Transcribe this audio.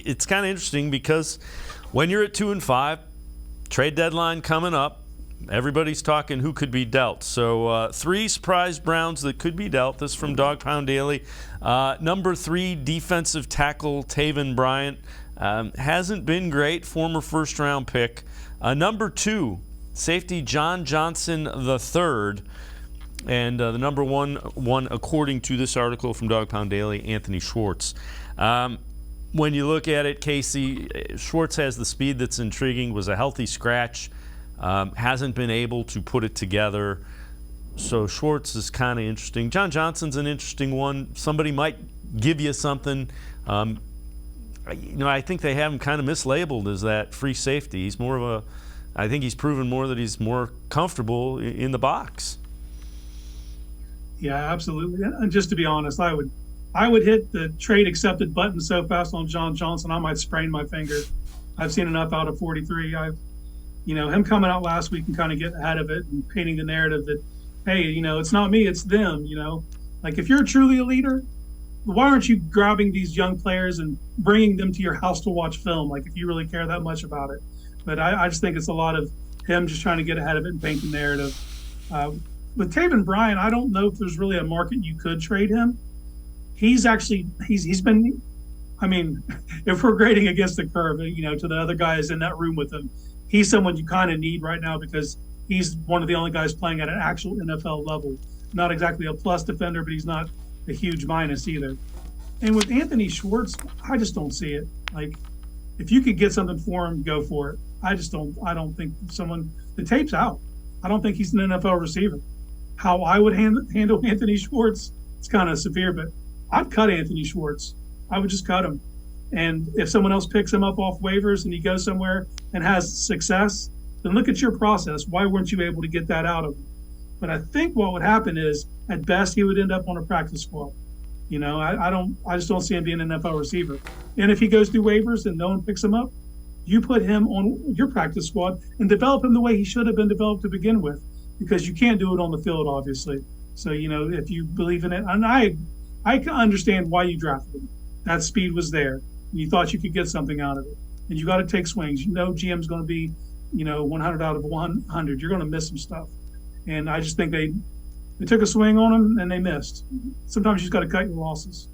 it's kind of interesting because when you're at 2-5, trade deadline coming up, everybody's talking who could be dealt. So 3 surprise Browns that could be dealt. This from Dog Pound Daily. Number 3, defensive tackle Taven Bryant. Hasn't been great, former first-round pick. Number 2, safety John Johnson III. And the number one, according to this article from Dog Pound Daily, Anthony Schwartz. When you look at it, Casey, Schwartz has the speed that's intriguing, was a healthy scratch, hasn't been able to put it together. So Schwartz is kind of interesting. John Johnson's an interesting one. Somebody might give you something. I think they have him kind of mislabeled as that free safety. He's more of I think he's proven more that he's more comfortable in the box. Yeah, absolutely. And just to be honest, I would hit the trade accepted button so fast on John Johnson, I might sprain my finger. I've seen enough out of 43. Him coming out last week and kind of getting ahead of it and painting the narrative that, hey, it's not me, it's them. Like if you're truly a leader, why aren't you grabbing these young players and bringing them to your house to watch film? Like if you really care that much about it. But I just think it's a lot of him just trying to get ahead of it and paint the narrative. With Taven Bryant, I don't know if there's really a market you could trade him. He's been, if we're grading against the curve, to the other guys in that room with him, he's someone you kind of need right now because he's one of the only guys playing at an actual NFL level. Not exactly a plus defender, but he's not a huge minus either. And with Anthony Schwartz, I just don't see it. Like, if you could get something for him, go for it. I don't think the tape's out. I don't think he's an NFL receiver. How I would handle Anthony Schwartz, it's kind of severe, but I'd cut Anthony Schwartz. I would just cut him. And if someone else picks him up off waivers and he goes somewhere and has success, then look at your process. Why weren't you able to get that out of him? But I think what would happen is, at best, he would end up on a practice squad. I just don't see him being an NFL receiver. And if he goes through waivers and no one picks him up, you put him on your practice squad and develop him the way he should have been developed to begin with, because you can't do it on the field, obviously. So, if you believe in it, and I can understand why you drafted him. That speed was there. You thought you could get something out of it. And you got to take swings. GM's going to be, 100 out of 100. You're going to miss some stuff. And I just think they took a swing on him and they missed. Sometimes you just got to cut your losses.